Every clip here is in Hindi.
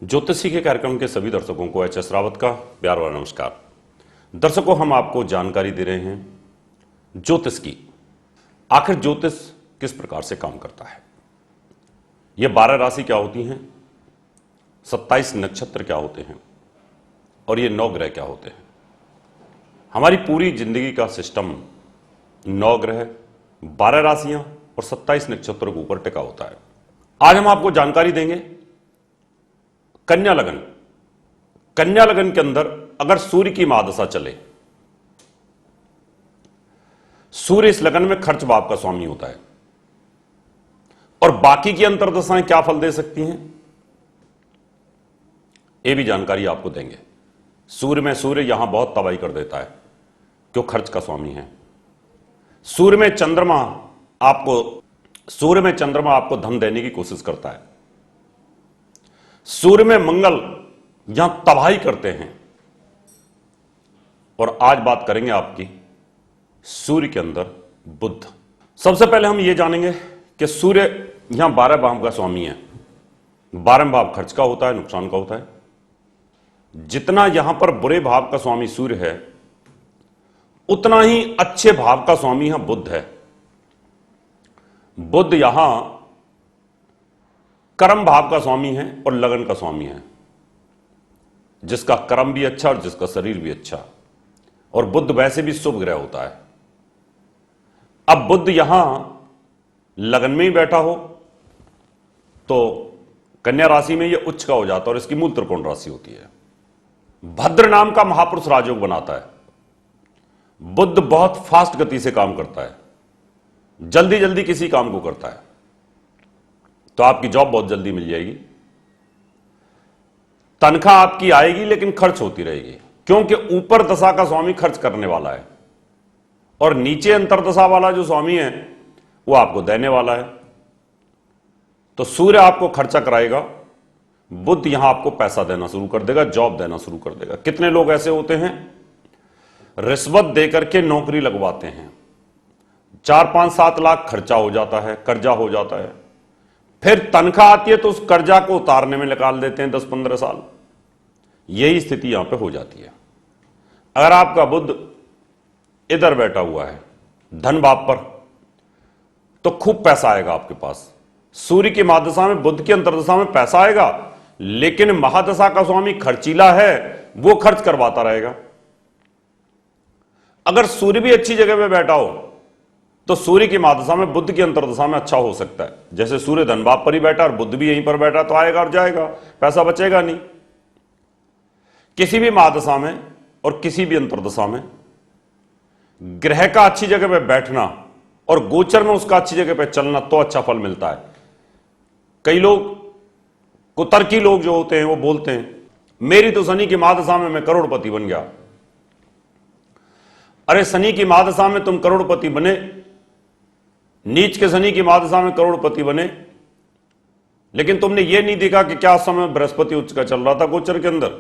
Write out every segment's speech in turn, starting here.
ज्योतिषी के कार्यक्रम के सभी दर्शकों को एच एस रावत का प्यार और नमस्कार। दर्शकों, हम आपको जानकारी दे रहे हैं ज्योतिष की। आखिर ज्योतिष किस प्रकार से काम करता है, ये 12 राशि क्या होती हैं, 27 नक्षत्र क्या होते हैं और ये 9 ग्रह क्या होते हैं। हमारी पूरी जिंदगी का सिस्टम 9 ग्रह, 12 राशियां और 27 नक्षत्रों के ऊपर टिका होता है। आज हम आपको जानकारी देंगे कन्या लगन। कन्या लगन के अंदर अगर सूर्य की महादशा चले, सूर्य इस लगन में खर्च भाव का स्वामी होता है, और बाकी की अंतर्दशाएं क्या फल दे सकती हैं, ये भी जानकारी आपको देंगे। सूर्य यहां बहुत तबाही कर देता है, क्यों? खर्च का स्वामी है। सूर्य में चंद्रमा आपको धन देने की कोशिश करता है। सूर्य में मंगल यहां तबाही करते हैं। और आज बात करेंगे आपकी सूर्य के अंदर बुध। सबसे पहले हम यह जानेंगे कि सूर्य यहां 12 भाव का स्वामी है। 12 भाव खर्च का होता है, नुकसान का होता है। जितना यहां पर बुरे भाव का स्वामी सूर्य है, उतना ही अच्छे भाव का स्वामी यहां बुध है। बुध यहां कर्म भाव का स्वामी है और लगन का स्वामी है, जिसका कर्म भी अच्छा और जिसका शरीर भी अच्छा। और बुध वैसे भी शुभ ग्रह होता है। अब बुध यहां लगन में ही बैठा हो तो कन्या राशि में यह उच्च का हो जाता है और इसकी मूल त्रिकोण राशि होती है। भद्र नाम का महापुरुष राजयोग बनाता है। बुध बहुत फास्ट गति से काम करता है, जल्दी जल्दी किसी काम को करता है, तो आपकी जॉब बहुत जल्दी मिल जाएगी। तनख्वाह आपकी आएगी लेकिन खर्च होती रहेगी, क्योंकि ऊपर दशा का स्वामी खर्च करने वाला है और नीचे अंतरदशा वाला जो स्वामी है वो आपको देने वाला है। तो सूर्य आपको खर्चा कराएगा, बुध यहां आपको पैसा देना शुरू कर देगा, जॉब देना शुरू कर देगा। कितने लोग ऐसे होते हैं रिश्वत देकर के नौकरी लगवाते हैं, 4-5-7 लाख खर्चा हो जाता है, कर्जा हो जाता है, फिर तनख्वाह आती है तो उस कर्जा को उतारने में निकाल देते हैं 10-15 साल। यही स्थिति यहां पे हो जाती है। अगर आपका बुध इधर बैठा हुआ है धन भाव पर, तो खूब पैसा आएगा आपके पास। सूर्य की महादशा में, बुध की अंतर्दशा में पैसा आएगा, लेकिन महादशा का स्वामी खर्चीला है, वो खर्च करवाता रहेगा। अगर सूर्य भी अच्छी जगह पे बैठा हो तो सूर्य की महादशा में, बुध की अंतर्दशा में अच्छा हो सकता है। जैसे सूर्य धन भाव पर ही बैठा और बुध भी यहीं पर बैठा, तो आएगा और जाएगा, पैसा बचेगा नहीं। किसी भी महादशा में और किसी भी अंतर्दशा में ग्रह का अच्छी जगह पे बैठना और गोचर में उसका अच्छी जगह पे चलना तो अच्छा फल मिलता है। कई लोग, कुतर्की लोग जो होते हैं, वो बोलते हैं मेरी तो शनि की महादशा में मैं करोड़पति बन गया। अरे शनि की महादशा में तुम करोड़पति बने, नीच के शनि की महादशा में करोड़पति बने, लेकिन तुमने यह नहीं देखा कि क्या समय बृहस्पति उच्च का चल रहा था गोचर के अंदर।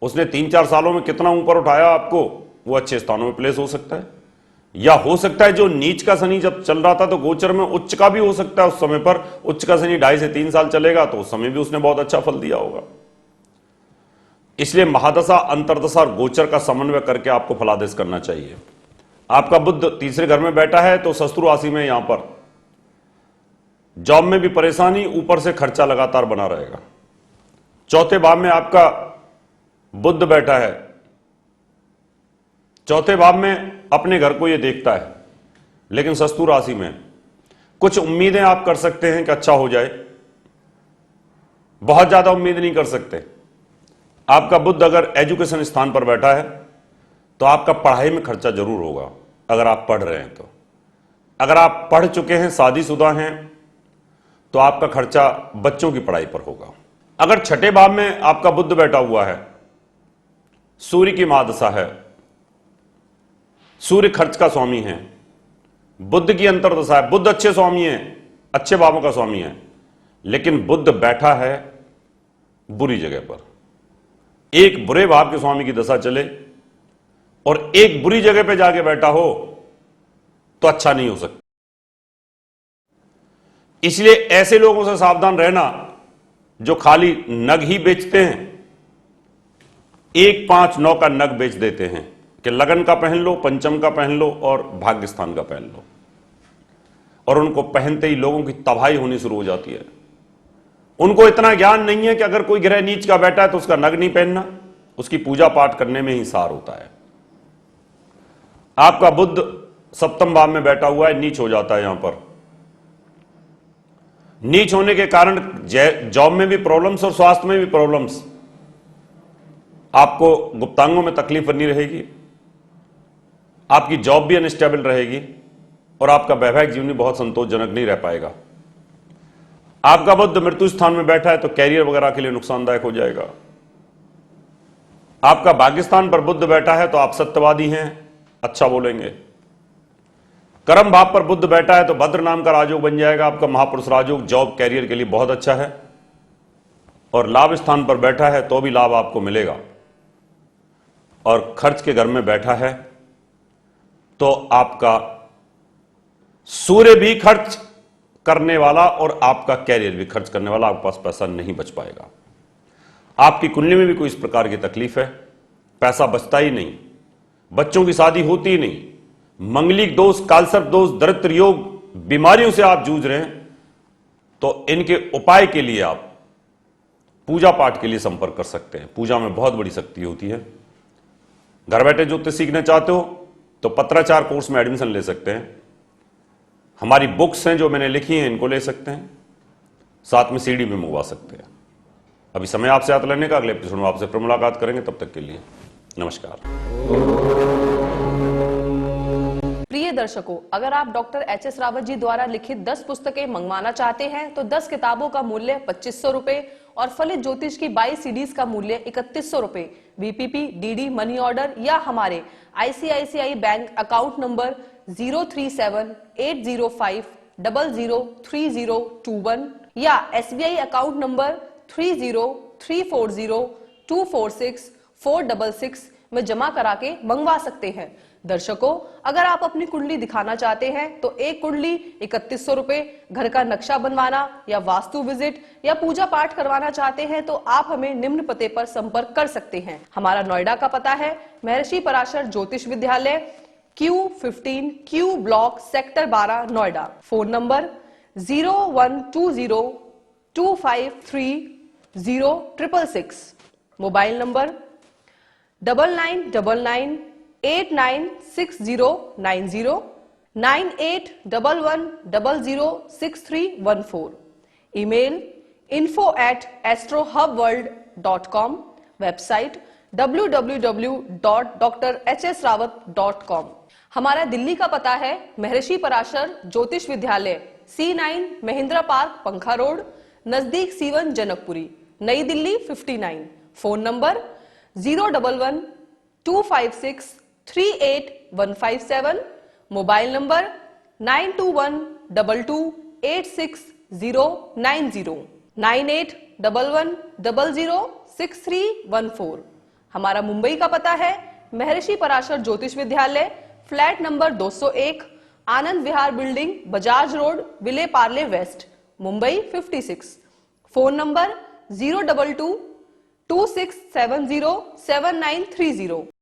उसने 3-4 सालों में कितना ऊपर उठाया आपको, वो अच्छे स्थानों में प्लेस हो सकता है। या हो सकता है जो नीच का शनि जब चल रहा था तो गोचर में उच्च का भी हो सकता है। उस समय पर उच्च का शनि 2.5 से 3 साल चलेगा, तो उस समय भी उसने बहुत अच्छा फल दिया होगा। इसलिए महादशा, अंतर्दशा और गोचर का समन्वय करके आपको फलादेश करना चाहिए। आपका बुध तीसरे घर में बैठा है तो शत्रु राशि में, यहां पर जॉब में भी परेशानी, ऊपर से खर्चा लगातार बना रहेगा। चौथे भाव में आपका बुध बैठा है, चौथे भाव में अपने घर को यह देखता है, लेकिन शत्रु राशि में कुछ उम्मीदें आप कर सकते हैं कि अच्छा हो जाए, बहुत ज्यादा उम्मीद नहीं कर सकते। आपका बुध अगर एजुकेशन स्थान पर बैठा है तो आपका पढ़ाई में खर्चा जरूर होगा, अगर आप पढ़ रहे हैं तो। अगर आप पढ़ चुके हैं, शादीशुदा हैं, तो आपका खर्चा बच्चों की पढ़ाई पर होगा। अगर छठे भाव में आपका बुध बैठा हुआ है, सूर्य की महादशा है, सूर्य खर्च का स्वामी है, बुध की अंतर्दशा है, बुध अच्छे स्वामी है, अच्छे भावों का स्वामी है, लेकिन बुध बैठा है बुरी जगह पर। एक बुरे भाव के स्वामी की दशा चले और एक बुरी जगह पे जाके बैठा हो तो अच्छा नहीं हो सकता। इसलिए ऐसे लोगों से सावधान रहना जो खाली नग ही बेचते हैं, 1, 5, 9 का नग बेच देते हैं कि लगन का पहन लो, पंचम का पहन लो और भाग्यस्थान का पहन लो, और उनको पहनते ही लोगों की तबाही होनी शुरू हो जाती है। उनको इतना ज्ञान नहीं है कि अगर कोई ग्रह नीच का बैठा है तो उसका नग नहीं पहनना, उसकी पूजा पाठ करने में ही सार होता है। आपका बुध सप्तम भाव में बैठा हुआ है, नीच हो जाता है। यहां पर नीच होने के कारण जॉब में भी प्रॉब्लम्स और स्वास्थ्य में भी प्रॉब्लम्स, आपको गुप्तांगों में तकलीफ बनी रहेगी, आपकी जॉब भी अनस्टेबल रहेगी और आपका वैवाहिक जीवन भी बहुत संतोषजनक नहीं रह पाएगा। आपका बुध मृत्यु स्थान में बैठा है तो कैरियर वगैरह के लिए नुकसानदायक हो जाएगा। आपका भाग्यस्थान पर बुध बैठा है तो आप सत्यवादी हैं, अच्छा बोलेंगे। कर्म भाव पर बुध बैठा है तो भद्र नाम का राजयोग बन जाएगा आपका, महापुरुष राजयोग, जॉब कैरियर के लिए बहुत अच्छा है। और लाभ स्थान पर बैठा है तो भी लाभ आपको मिलेगा। और खर्च के घर में बैठा है तो आपका सूर्य भी खर्च करने वाला और आपका कैरियर भी खर्च करने वाला, आपके पास पैसा नहीं बच पाएगा। आपकी कुंडली में भी कोई इस प्रकार की तकलीफ है, पैसा बचता ही नहीं, बच्चों की शादी होती ही नहीं, मंगलिक दोष, कालसर्प दोष, दरिद्र योग, बीमारियों से आप जूझ रहे हैं, तो इनके उपाय के लिए आप पूजा पाठ के लिए संपर्क कर सकते हैं। पूजा में बहुत बड़ी शक्ति होती है। घर बैठे ज्योतिष सीखना चाहते हो तो पत्राचार कोर्स में एडमिशन ले सकते हैं। हमारी बुक्स हैं जो मैंने लिखी हैं, इनको ले सकते हैं, साथ में सीडी भी मंगवा सकते हैं। अभी समय आपसे हाथ लेने का, अगले एपिसोड में आपसे फिर मुलाकात करेंगे। तब तक के लिए नमस्कार। प्रिय दर्शकों, अगर आप डॉक्टर एच.एस. रावत जी द्वारा लिखित 10 पुस्तकें मंगवाना चाहते हैं तो 10 किताबों का मूल्य 2500 रुपए और फलित ज्योतिष की 22 सीडीज का मूल्य 3100 रुपए वीपीपी, डीडी, मनी ऑर्डर या हमारे आईसीआईसीआई बैंक अकाउंट नंबर 0378050003021 या एसबीआई अकाउंट नंबर 3034024646 में जमा करा के मंगवा सकते हैं। दर्शकों, अगर आप अपनी कुंडली दिखाना चाहते हैं तो एक कुंडली 3100 रुपए, घर का नक्शा बनवाना या वास्तु विजिट या पूजा पाठ करवाना चाहते हैं तो आप हमें निम्न पते पर संपर्क कर सकते हैं। हमारा नोएडा का पता है महर्षि पराशर ज्योतिष विद्यालय, Q15 Q block, sector 12, Noida. Phone number 0120253066, mobile number 9999896090 9811006314। Email info@astrohubworld.com, website www.drhsrawat.com। हमारा दिल्ली का पता है महर्षि पराशर ज्योतिष विद्यालय, C9 महिंद्रा पार्क, पंखा रोड, नजदीक C1 जनकपुरी, नई Delhi 59। Phone number 01125638157, mobile number 9212286090 9811006314। हमारा मुंबई का पता है महर्षि Parashar Jyotish Vidyalaya, flat number 201, Anand Vihar building, Bajaj road, Vile Parle west, Mumbai 56। Phone number 02226707930।